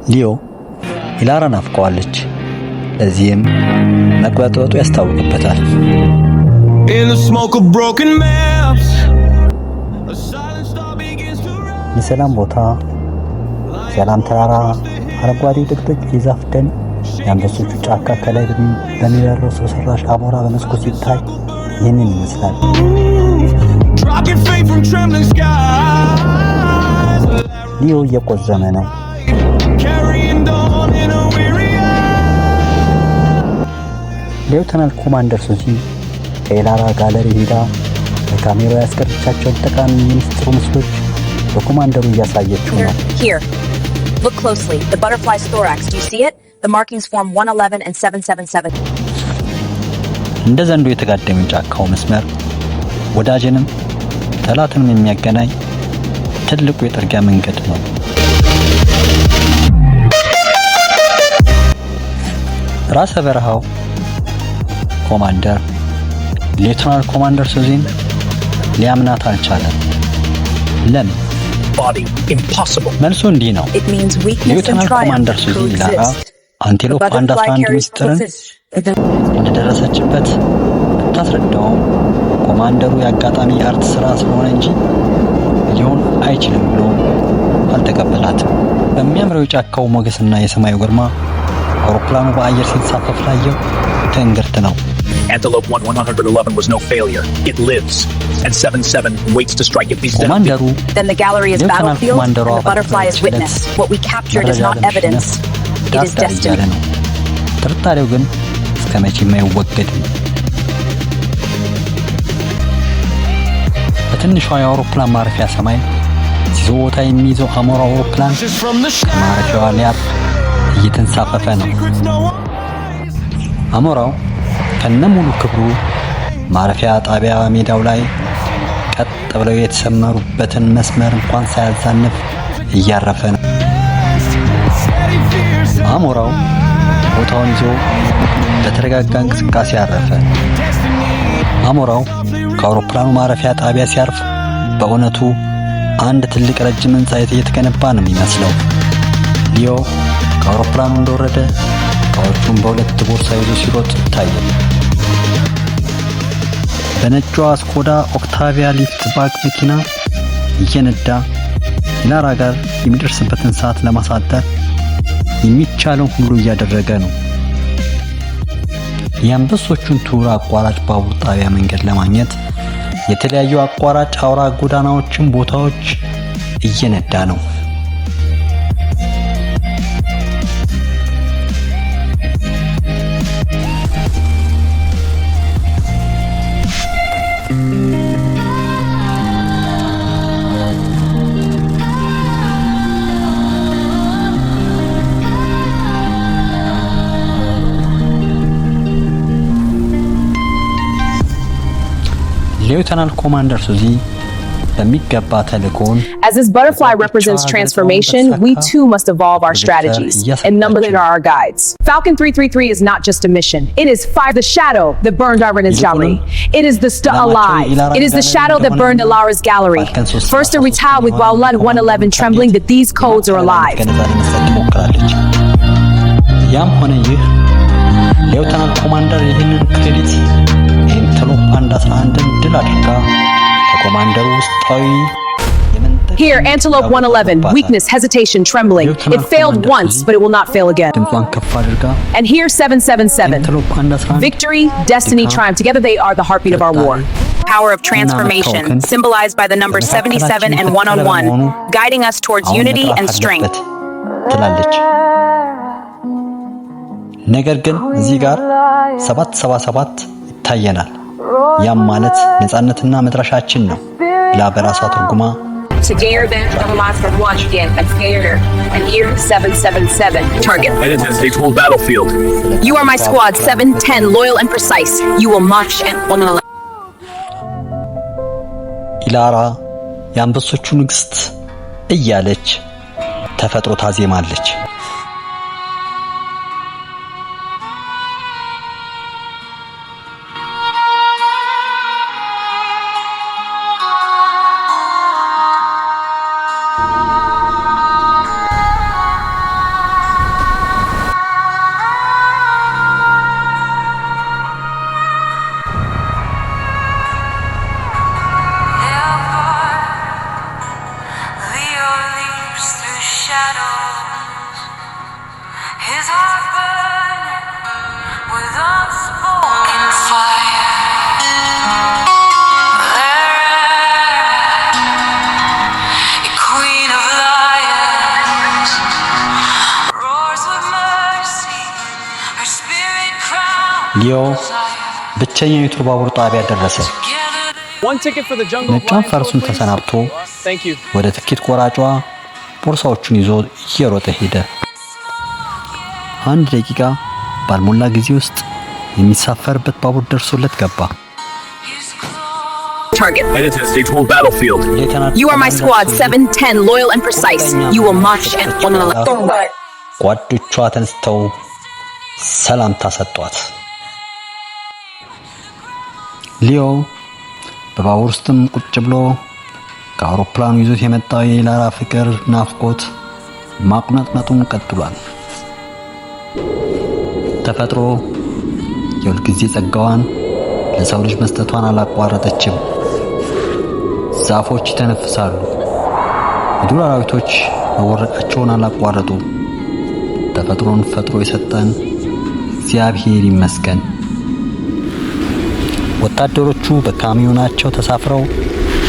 ሊዮ ኢላራን አፍቀዋለች። ለዚህም መቅበጥበጡ ያስታውቅበታል። የሰላም ቦታ፣ ሰላም ተራራ፣ አረንጓዴው ጥቅጥቅ የዛፍ ደን፣ የአንበሶቹ ጫካ ከላይ በሚበረው ሰው ሰራሽ አሞራ በመስኮት ሲታይ ይህንን ይመስላል። ሊዮ እየቆዘመ ነው። ሌውተናል ኮማንደር ሱዚ ከኢላራ ጋለሪ ሄዳ በካሜራው ያስቀረቻቸውን ጠቃሚ የምስጢር ምስሎች በኮማንደሩ እያሳየችው ነው። Here. Look closely. The butterfly's thorax. Do you see it? The markings form 111 and 777. እንደ ዘንዶ የተጋደመ ጫካው መስመር ወዳጅንም ጠላትንም የሚያገናኝ ትልቁ የጥርጊያ መንገድ ነው። ራሰ በረሃው ኮማንደር ሌተናል ኮማንደር ሱዚን ሊያምናት አልቻለም። ለምን? መልሱ እንዲህ ነው። ሌተናል ኮማንደር ሱዚ ኢላራ አንቴሎፕ 111 ሚስጥርን እንደደረሰችበት ብታስረዳውም ኮማንደሩ የአጋጣሚ አርት ስራ ስለሆነ እንጂ ሊሆን አይችልም ብሎ አልተቀበላትም። በሚያምረው የጫካው ሞገስና የሰማዩ ግርማ አውሮፕላኑ በአየር ሲንሳፈፍ ላየው ትንግርት ነው። Antelope 111 was no failure. It lives. And 77 waits to strike at least. ኮማንደሩ Then the gallery is battlefield and the butterfly is witness. What we captured is not evidence. It is destiny. ጥርጣሬው ግን እስከ መቼም አይወገድም። በትንሿ የአውሮፕላን ማረፊያ ሰማይ ሲዞታ የሚይዘው አሞራ አውሮፕላን ከማረፊያዋ ሊያርፍ እየተንሳፈፈ ነው። አሞራው ከነሙሉ ክብሩ ማረፊያ ጣቢያ ሜዳው ላይ ቀጥ ብለው የተሰመሩበትን መስመር እንኳን ሳያዛንፍ እያረፈ ነው። አሞራው ቦታውን ይዞ በተረጋጋ እንቅስቃሴ አረፈ። አሞራው ከአውሮፕላኑ ማረፊያ ጣቢያ ሲያርፍ በእውነቱ አንድ ትልቅ ረጅም ህንጻ እየተገነባ ነው የሚመስለው። ሊዮ ከአውሮፕላኑ እንደወረደ እቃዎቹን በሁለት ቦርሳ ይዞ ሲሮጥ ይታያል። በነጯ ስኮዳ ኦክታቪያ ሊፍት ባክ መኪና እየነዳ ኢላራ ጋር የሚደርስበትን ሰዓት ለማሳጠር የሚቻለውን ሁሉ እያደረገ ነው። የአንበሶቹን ቱር አቋራጭ ባቡር ጣቢያ መንገድ ለማግኘት የተለያዩ አቋራጭ አውራ ጎዳናዎችን ቦታዎች እየነዳ ነው። ሌተናል ኮማንደር ሱዚ በሚገባ ተልእኮውን As this butterfly represents transformation, we too must evolve our strategies and number them are our guides. Falcon 333 is not just a mission. It is fire the shadow that burned Arvina's gallery. It is the alive. It is the shadow that burned Ilara's gallery. First to retile with Waulan 111 trembling that these codes are alive. ያም ሆነ ይህ ሌተናል ኮማንደር ይህንን ክሬዲት አንቴሎፕ 111 ድል አድርጋ ከኮማንደሩ ውስጣዊ Here, Antelope 111, weakness, hesitation, trembling. It failed once, but it will not fail again. And here, 777, victory, destiny, triumph. Together they are the heartbeat of our war. Power of transformation, symbolized by the number 77 and 101, guiding us towards unity and strength. ነገር ግን እዚህ ጋር 777 ይታየናል። ያም ማለት ነፃነትና መድረሻችን ነው ብላ በራሷ ትርጉማ To dare them from Monster 1 again, and fair, and here 777. Target. Take full battlefield. You are my squad, 710, loyal and precise. You will march and 111. ኢላራ የአንበሶቹ ንግስት እያለች ተፈጥሮ ታዜማለች። shadows, his heart burning with unspoken fire. A queen of lions roars with mercy, her spirit crowned ሊዮ ብቸኛይቱ ባቡር ጣቢያ ደረሰ። One ticket for the jungle. ነጯን ፈርሱን ተሰናብቶ Thank you. ወደ ትኬት ቆራጯ ቦርሳዎቹን ይዞ እየሮጠ ሄደ። አንድ ደቂቃ ባልሞላ ጊዜ ውስጥ የሚሳፈርበት ባቡር ደርሶለት ገባ። Target. Headed to the stage 1 battlefield. You are my squad, 710, loyal and precise. You will march and ጓዶቿ ተነስተው ሰላምታ ሰጧት። ሊዮ በባቡር ውስጥም ቁጭ ብሎ ከአውሮፕላኑ ይዞት የመጣው የላራ ፍቅር ናፍቆት ማቁነጥነጡን ቀጥሏል። ተፈጥሮ የሁልጊዜ ጸጋዋን ለሰው ልጅ መስጠቷን አላቋረጠችም። ዛፎች ይተነፍሳሉ፣ የዱር አራዊቶች መወረቃቸውን አላቋረጡ። ተፈጥሮን ፈጥሮ የሰጠን እግዚአብሔር ይመስገን። ወታደሮቹ በካሚዮናቸው ተሳፍረው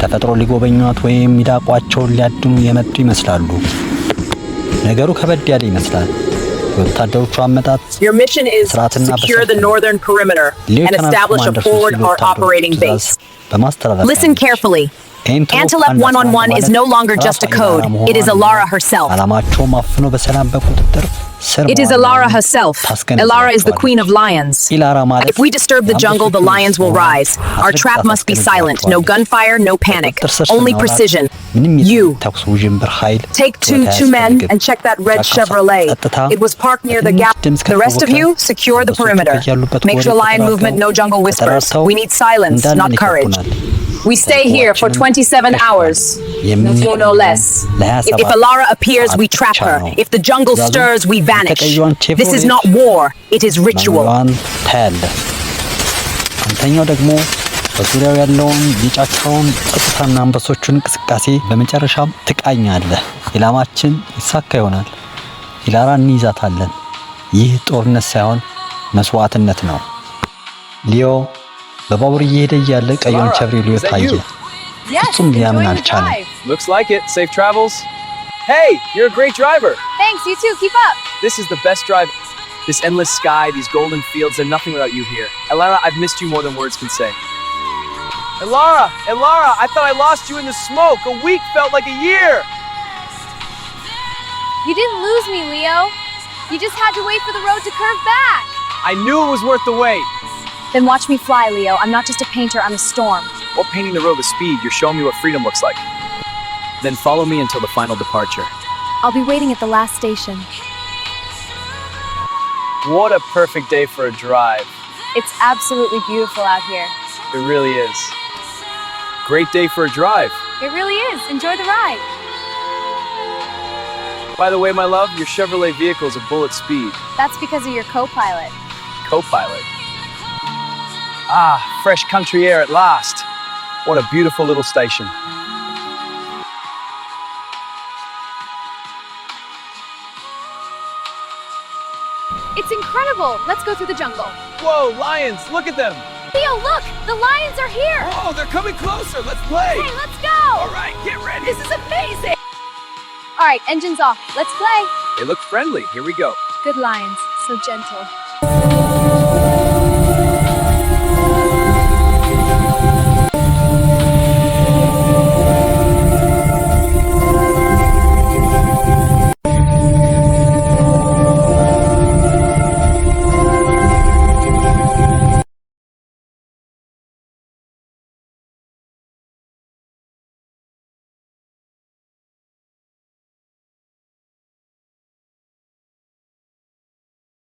ተፈጥሮ ሊጎበኟት ወይም ሚዳቋቸውን ሊያድኑ የመጡ ይመስላሉ። ነገሩ ከበድ ያለ ይመስላል። የወታደሮቹ አመጣጥ Your mission is to secure the northern perimeter and establish a forward or operating base. Listen carefully. Antelope 111 is no longer just a code. It is Alara herself. ዓላማቸው ማፍኖ በሰላም በቁጥጥር ስር It is Alara herself. Alara is the queen of lions. If we disturb the jungle, the lions will rise. Our trap must be silent. No gunfire, no panic. Only precision. You. Take two men and check that red Chevrolet. It was parked near the gap. The rest of you, secure the perimeter. Make sure lion movement, no jungle whispers. We need silence, not courage. We stay here for 27 hours. No less. If Alara appears, we trap her. If the jungle stirs, we vanish. This is not war, it is ritual. አንተኛው ደግሞ በዙሪያው ያለውን የጫካውን ጸጥታና አንበሶቹን እንቅስቃሴ በመጨረሻም ትቃኛለህ። ኢላማችን ይሳካ ይሆናል። ኢላራን እንይዛታለን። ይህ ጦርነት ሳይሆን መስዋዕትነት ነው። ሊዮ በባቡር እየሄደ ያለ ቀዩን ቸቭሮሌ ታየ። ፍጹም ሊያምን አልቻለም። Looks like it. Safe travels. Hey, you're a great driver. Thanks, you too. Keep up. This is the best drive. This endless sky, these golden fields, they're nothing without you here. Alara, I've missed you more than words can say. Alara, I thought I lost you in the smoke. A week felt like a year. You didn't lose me, Leo. You just had to wait for the road to curve back. I knew it was worth the wait. Then watch me fly, Leo. I'm not just a painter, I'm a storm. Or painting the road with speed, you're showing me what freedom looks like. Then follow me until the final departure. I'll be waiting at the last station. What a perfect day for a drive. It's absolutely beautiful out here. It really is. Great day for a drive. It really is. Enjoy the ride. By the way, my love, your Chevrolet vehicle is a bullet speed. That's because of your co-pilot. Co-pilot. Ah, fresh country air at last. What a beautiful little station. It's incredible. Let's go through the jungle. Whoa, lions, look at them. Leo, look! The lions are here! Oh, they're coming closer. Let's play. Hey, let's go! All right, get ready. This is amazing! All right, engines off. Let's play. They look friendly. Here we go. Good lions. So gentle.